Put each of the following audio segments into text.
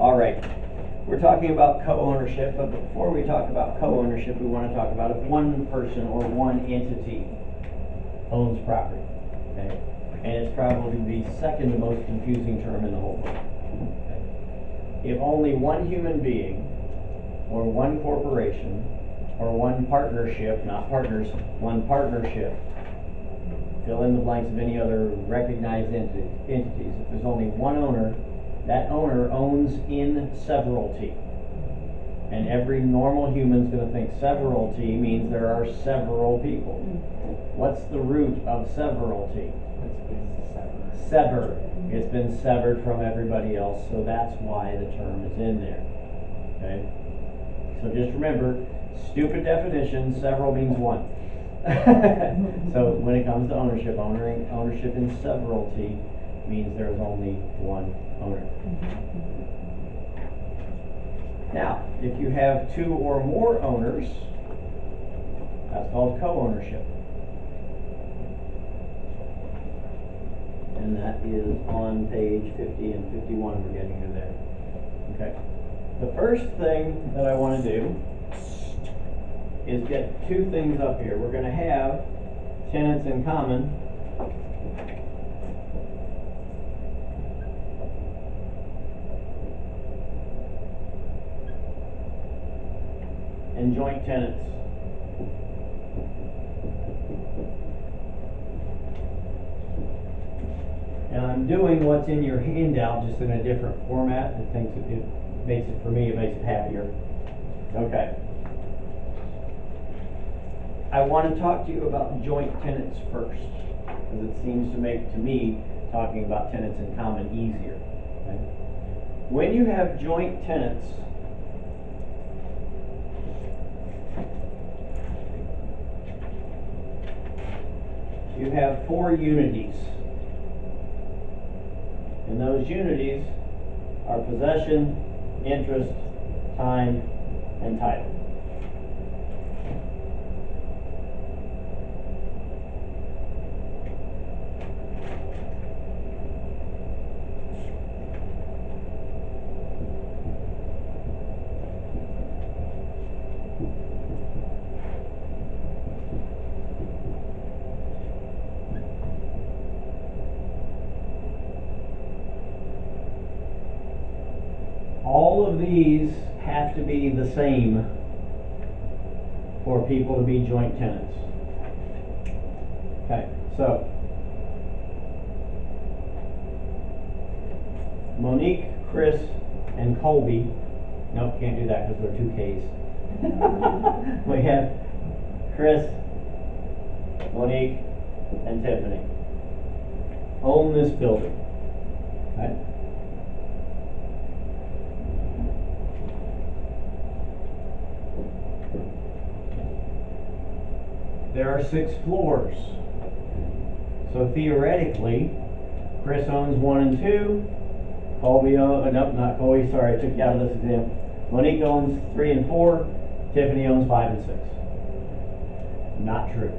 All right, we're talking about co-ownership, but before we talk about co-ownership, we want to talk about if one person or one entity owns property, okay? And it's probably the second most confusing term in the whole book. Okay? If only one human being or one corporation or one partnership, not partners, one partnership, fill in the blanks of any other recognized entities. If there's only one owner, that owner owns in severalty. And every normal human's going to think severalty means there are several people. What's the root of severalty? Sever. It's been severed from everybody else, so that's why the term is in there. Okay? So just remember, stupid definition, several means one. So when it comes to ownership, ownership in severalty means there is only one owner. Now, if you have two or more owners, that's called co-ownership. And that is on page 50 and 51, we're getting to there. Okay. The first thing that I want to do is get two things up here. We're going to have tenants in common and joint tenants. And I'm doing what's in your handout just in a different format. I think it makes it, for me, it makes it happier. Okay. I want to talk to you about joint tenants first, because it seems to make, to me, talking about tenants in common easier. Okay? When you have joint tenants, you have four unities. And those unities are possession, interest, time, and title. All of these have to be the same for people to be joint tenants. Okay, so Monique, Chris, and Colby. Nope, can't do that because they're two K's. We have Chris, Monique, and Tiffany own this building. Okay? There are 6 floors. So theoretically, Chris owns 1 and 2. Colby owns, nope, not Colby, sorry, I took you out of this example. Monique owns 3 and 4. Tiffany owns 5 and 6. Not true.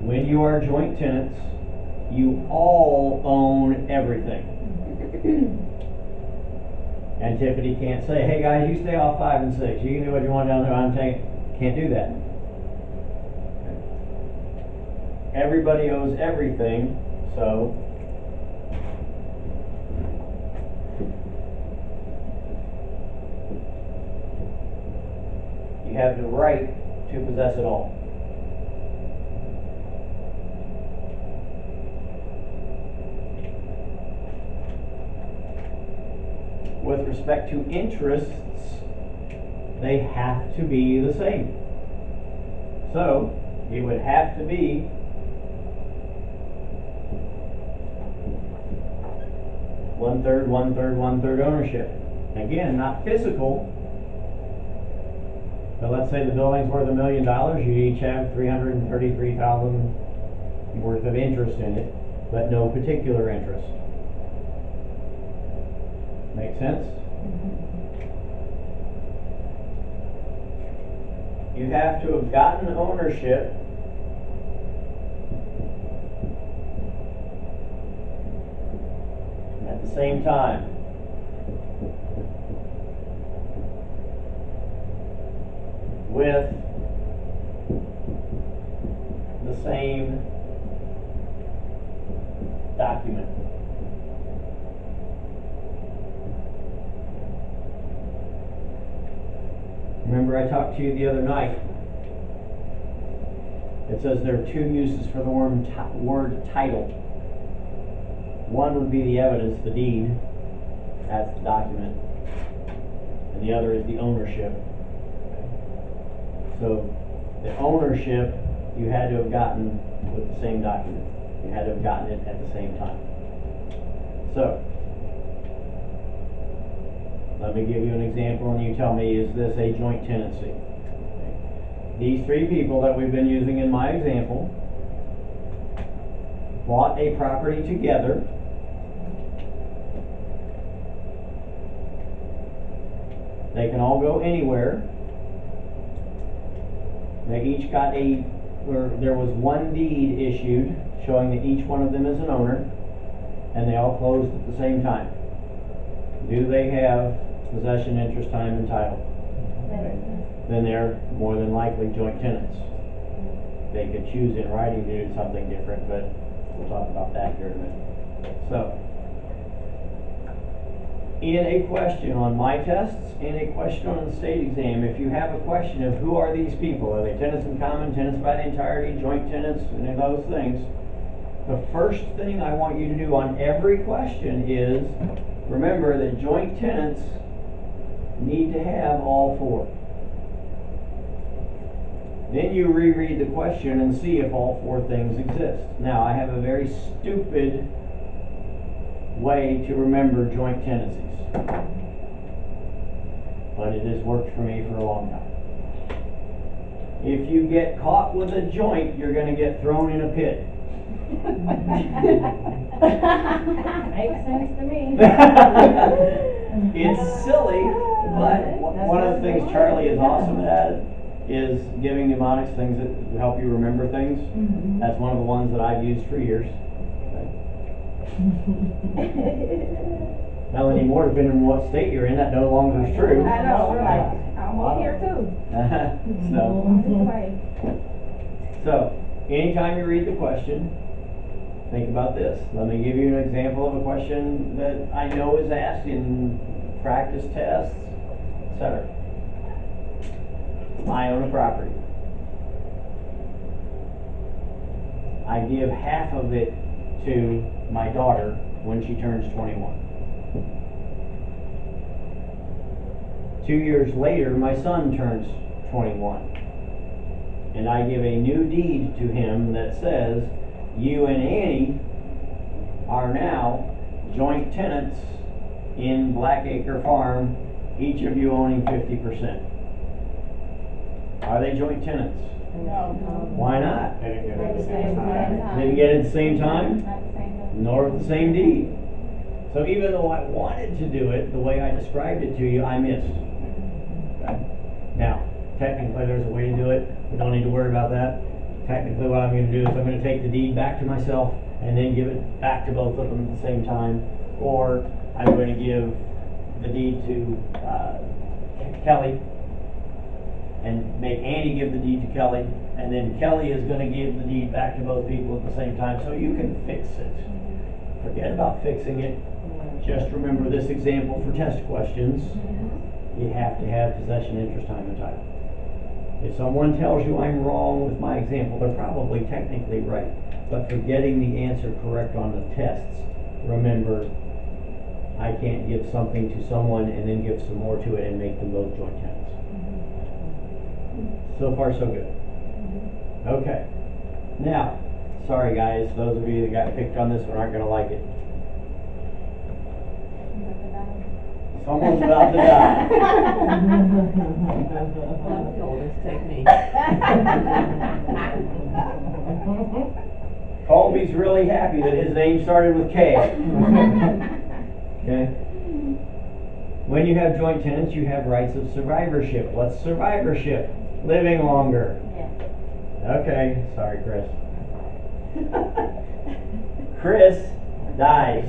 When you are joint tenants, you all own everything. And Tiffany can't say, hey guys, you stay off 5 and 6. You can do what you want down there. I'm taking. Can't do that. Everybody owes everything, so you have the right to possess it all. With respect to interests, they have to be the same. So it would have to be one-third, one-third, one-third ownership. Again, not physical, but let's say the building's worth $1 million. You each have $333,000 worth of interest in it, but no particular interest. Make sense? You have to have gotten ownership at the same time. with the same document. Remember I talked to you the other night. It says there are two uses for the word title. One would be the evidence, the deed, that's the document, and the other is the ownership. So the ownership you had to have gotten with the same document. You had to have gotten it at the same time. So let me give you an example and you tell me, is this a joint tenancy? These three people that we've been using in my example bought a property together. They can all go anywhere. They each got there was one deed issued showing that each one of them is an owner, and they all closed at the same time. Do they have possession, interest, time, and title? Okay. Then they're more than likely joint tenants. They could choose in writing to do something different, but we'll talk about that here in a minute. So, in a question on my tests, in a question on the state exam, if you have a question of who are these people, are they tenants in common, tenants by the entirety, joint tenants, any of those things, the first thing I want you to do on every question is remember that joint tenants need to have all four. Then you reread the question and see if all four things exist. Now, I have a very stupid way to remember joint tenancies, but it has worked for me for a long time. If you get caught with a joint, you're going to get thrown in a pit. Makes sense to me. It's silly, but one of the things Charlie is awesome at is giving mnemonics, things that help you remember things. Mm-hmm. That's one of the ones that I've used for years. Now anymore, depending on what state you're in, that no longer is true. I know, right. I'm up here too. So, anytime you read the question, think about this. Let me give you an example of a question that I know is asked in practice tests, etc. I own a property. I give half of it to my daughter when she turns 21. 2 years later, my son turns 21. And I give a new deed to him that says, you and Annie are now joint tenants in Blackacre Farm, each of you owning 50%. Are they joint tenants? No. Why not? They didn't get it At at the the same time. Didn't get it at the same time, Not the same. nor with the same deed. So even though I wanted to do it the way I described it to you, I missed. Okay. Now, technically there's a way to do it. We don't need to worry about that. Technically what I'm going to do is I'm going to take the deed back to myself and then give it back to both of them at the same time. Or I'm going to give the deed to Kelly and make Andy give the deed to Kelly, and then Kelly is going to give the deed back to both people at the same time, so you can fix it. Forget about fixing it. Just remember this example for test questions. You have to have possession, interest, time, and title. If someone tells you I'm wrong with my example, they're probably technically right. But for getting the answer correct on the tests, remember, I can't give something to someone and then give some more to it and make them both joint tenants. So far, so good. Okay. Now, sorry guys, those of you that got picked on this one aren't going to like it. Someone's about to die. Colby's really happy that his name started with K. Okay? When you have joint tenants, you have rights of survivorship. What's survivorship? Living longer. Yeah. Okay, sorry, Chris. Chris dies.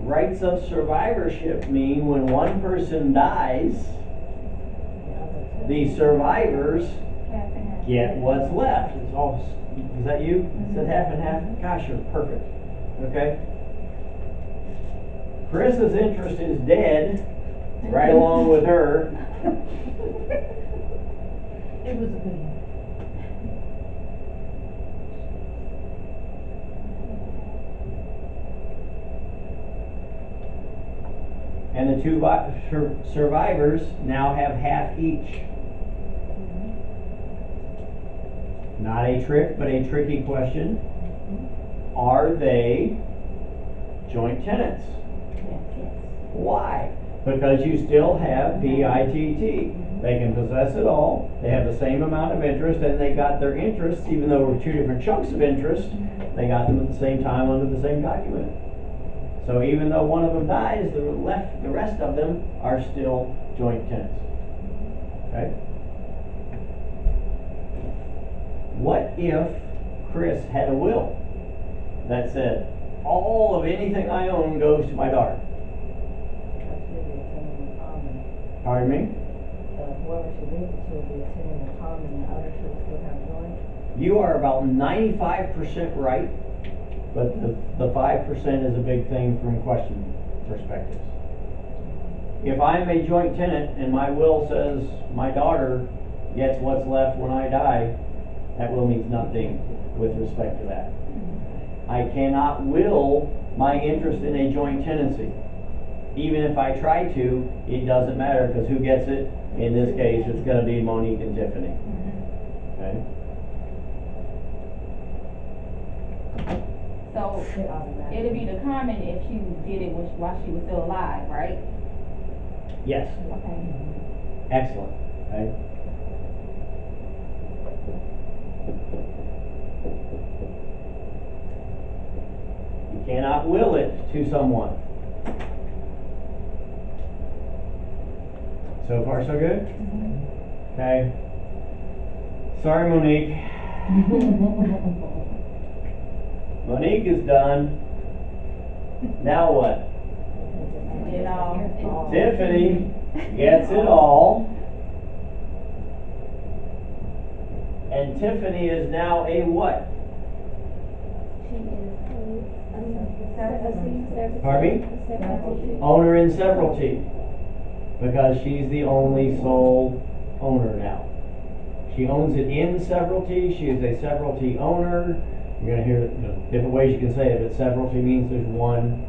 rights of survivorship mean when one person dies, the survivors Half and half. get what's left. It's all, is that you? Said half and half? Gosh, you're perfect. Okay? Chris's interest is dead, right along with her. It was a good one. And the two survivors now have half each. Not a trick, but a tricky question. Are they joint tenants? Why? Because you still have PITT. They can possess it all, they have the same amount of interest, and they got their interests, even though we're two different chunks of interest, they got them at the same time under the same document. So even though one of them dies, the rest of them are still joint tenants. Okay? What if Chris had a will that said, all of anything I own goes to my daughter? Pardon me? Whoever she leaves it to will be attending the common, and the other two will still have joint. You are about 95% right, but the 5% is a big thing from question perspectives. If I'm a joint tenant and my will says my daughter gets what's left when I die, that will means nothing with respect to that. I cannot will my interest in a joint tenancy. Even if I try to, it doesn't matter, because who gets it? In this case, it's going to be Monique and Tiffany. Okay? So it'll be the common if she did it while she was still alive, right? Yes. Okay. Excellent. Okay? You cannot will it to someone. So far, so good? Okay. Sorry, Monique. Monique is done. Now what? You know. Tiffany gets it all. And Tiffany is now a what? Pardon me? Owner in severalty. Because she's the only sole owner now. She owns it in severalty. She is a severalty owner. You're going to hear different ways you can say it, but severalty means there's one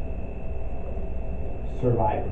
survivor.